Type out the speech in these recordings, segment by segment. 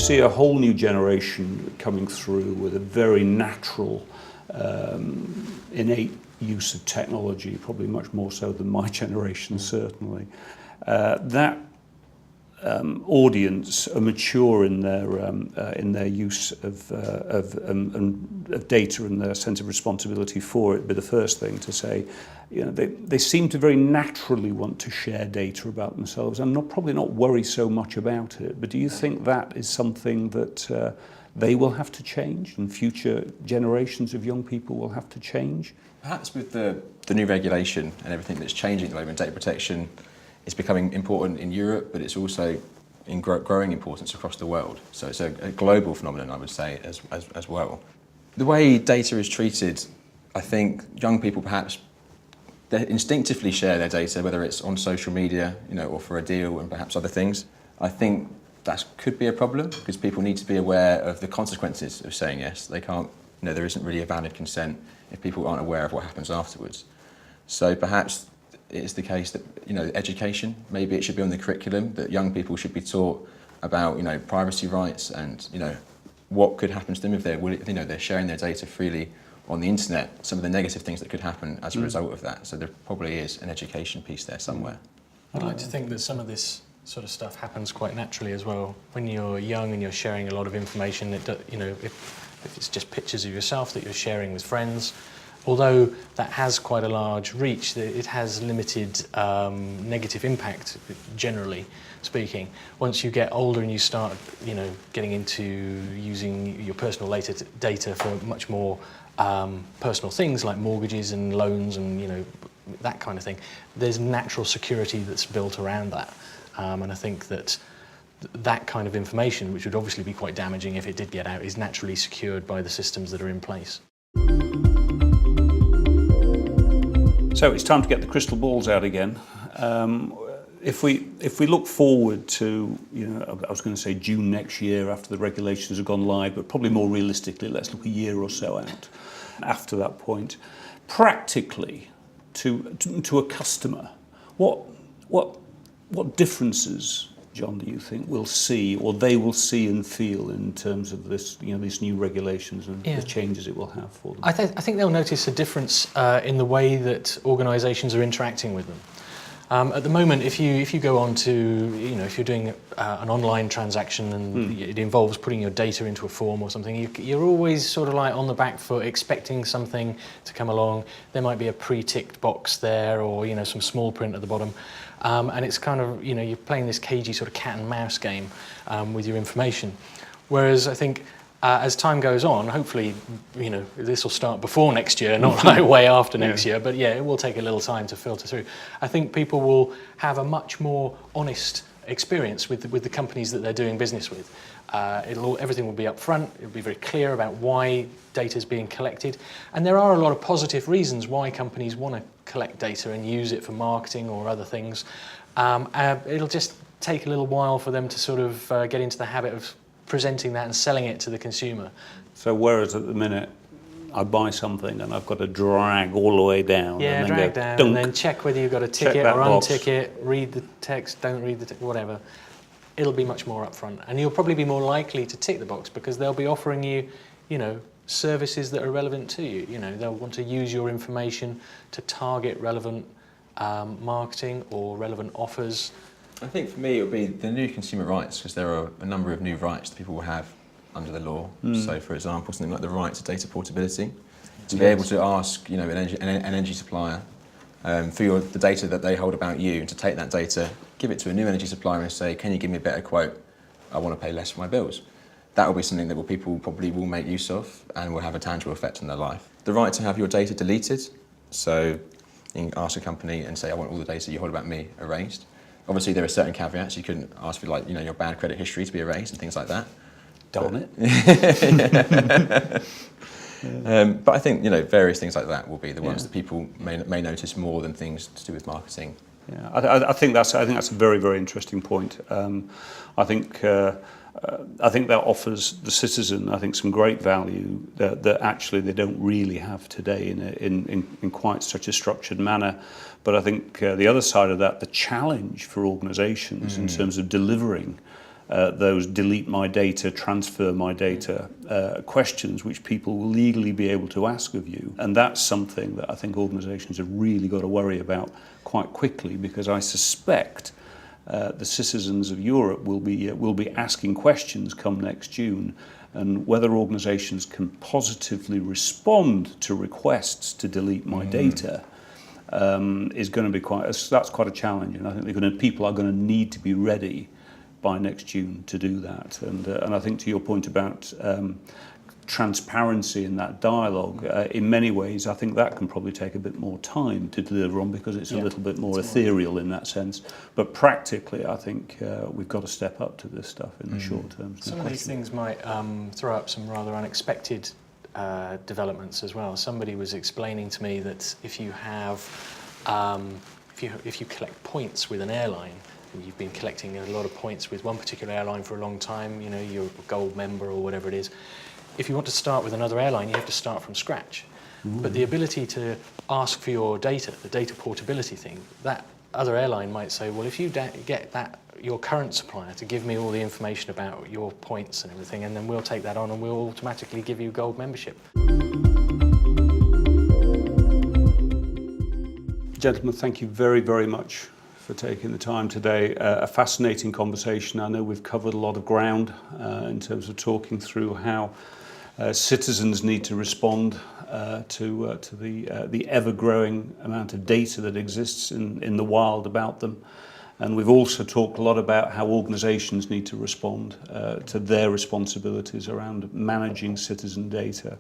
see a whole new generation coming through with a very natural, innate use of technology, probably much more so than my generation, certainly. That audience are mature in their use of data and their sense of responsibility for it. Would be the first thing to say. You know, they seem to very naturally want to share data about themselves and probably not worry so much about it. But do you think that is something that they will have to change and future generations of young people will have to change? Perhaps with the new regulation and everything that's changing at the moment, data protection is becoming important in Europe, but it's also in growing importance across the world. So it's a global phenomenon, I would say, as well. The way data is treated, I think young people perhaps they instinctively share their data, whether it's on social media, you know, or for a deal and perhaps other things. I think that could be a problem because people need to be aware of the consequences of saying yes. They can't, you know, there isn't really a valid consent if people aren't aware of what happens afterwards. So perhaps it's the case that, you know, education, maybe it should be on the curriculum, that young people should be taught about, you know, privacy rights and, you know, what could happen to them if they're sharing their data freely on the internet, some of the negative things that could happen as a result of that. So there probably is an education piece there somewhere. I'd like to think that some of this sort of stuff happens quite naturally as well. When you're young and you're sharing a lot of information, you know, if it's just pictures of yourself that you're sharing with friends, although that has quite a large reach, it has limited negative impact, generally speaking. Once you get older and you start, you know, getting into using your personal data for much more personal things like mortgages and loans and, you know, that kind of thing, there's natural security that's built around that. And I think that that kind of information, which would obviously be quite damaging if it did get out, is naturally secured by the systems that are in place. So it's time to get the crystal balls out again. If we look forward to, you know, I was going to say June next year after the regulations have gone live, but probably more realistically, let's look a year or so out after that point. Practically, to a customer, what differences, John, do you think we'll see, or they will see and feel in terms of this, you know, these new regulations and the changes it will have for them? I think they'll notice a difference in the way that organisations are interacting with them. At the moment, if you go on to, you know, if you're doing an online transaction and it involves putting your data into a form or something, you're always sort of like on the back foot, expecting something to come along. There might be a pre-ticked box there, or, you know, some small print at the bottom, and it's kind of, you know, you're playing this cagey sort of cat and mouse game with your information. Whereas I think as time goes on, hopefully, you know, this will start before next year, not like way after next year, but yeah, it will take a little time to filter through. I think people will have a much more honest experience with the companies that they're doing business with. Everything will be up front, it'll be very clear about why data is being collected, and there are a lot of positive reasons why companies want to collect data and use it for marketing or other things. It'll just take a little while for them to sort of get into the habit of presenting that and selling it to the consumer. So whereas at the minute I buy something and I've got to drag all the way down, and then drag down and then check whether you've got a ticket or untick it, read the text, don't read the text, whatever. It'll be much more upfront, and you'll probably be more likely to tick the box because they'll be offering you, you know, services that are relevant to you. You know, they'll want to use your information to target relevant marketing or relevant offers. I think for me it would be the new consumer rights, because there are a number of new rights that people will have under the law. So, for example, something like the right to data portability, to be able to ask, you know, an energy supplier for the data that they hold about you, and to take that data, give it to a new energy supplier and say, can you give me a better quote? I want to pay less for my bills. That will be something that people probably will make use of and will have a tangible effect on their life. The right to have your data deleted, so you can ask a company and say, I want all the data you hold about me erased. Obviously, there are certain caveats. You couldn't ask for, like, you know, your bad credit history to be erased and things like that. Darn it. But I think, you know, various things like that will be the ones that people may notice more than things to do with marketing. Yeah, I think that's a very, very interesting point. I think that offers the citizen, I think, some great value that actually they don't really have today in quite such a structured manner. But I think the other side of that, the challenge for organisations in terms of delivering those delete my data, transfer my data questions which people will legally be able to ask of you. And that's something that I think organisations have really got to worry about quite quickly, because I suspect the citizens of Europe will be asking questions come next June, and whether organisations can positively respond to requests to delete my data is going to be that's quite a challenge, and I think people are going to need to be ready by next June to do that. And I think to your point about transparency in that dialogue, in many ways I think that can probably take a bit more time to deliver on, because it's a little bit more ethereal in that sense. But practically I think we've got to step up to this stuff in the short term. Some of these things might throw up some rather unexpected developments as well. Somebody was explaining to me that if you have if you collect points with an airline, and you've been collecting a lot of points with one particular airline for a long time, you know, you're a gold member or whatever it is, if you want to start with another airline, you have to start from scratch. But the ability to ask for your data, the data portability thing, that other airline might say, well, if you get your current supplier to give me all the information about your points and everything, and then we'll take that on and we'll automatically give you gold membership. Gentlemen, thank you very, very much for taking the time today. A fascinating conversation. I know we've covered a lot of ground in terms of talking through how citizens need to respond to the ever-growing amount of data that exists in the wild about them. And we've also talked a lot about how organisations need to respond to their responsibilities around managing citizen data.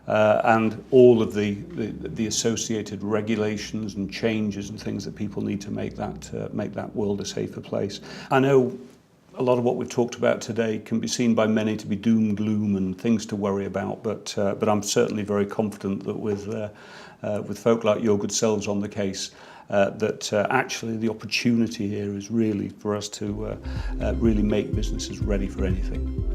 And all of the associated regulations and changes and things that people need to make that world a safer place. I know a lot of what we've talked about today can be seen by many to be doom, gloom and things to worry about, but I'm certainly very confident that with folk like your good selves on the case, that actually the opportunity here is really for us to really make businesses ready for anything.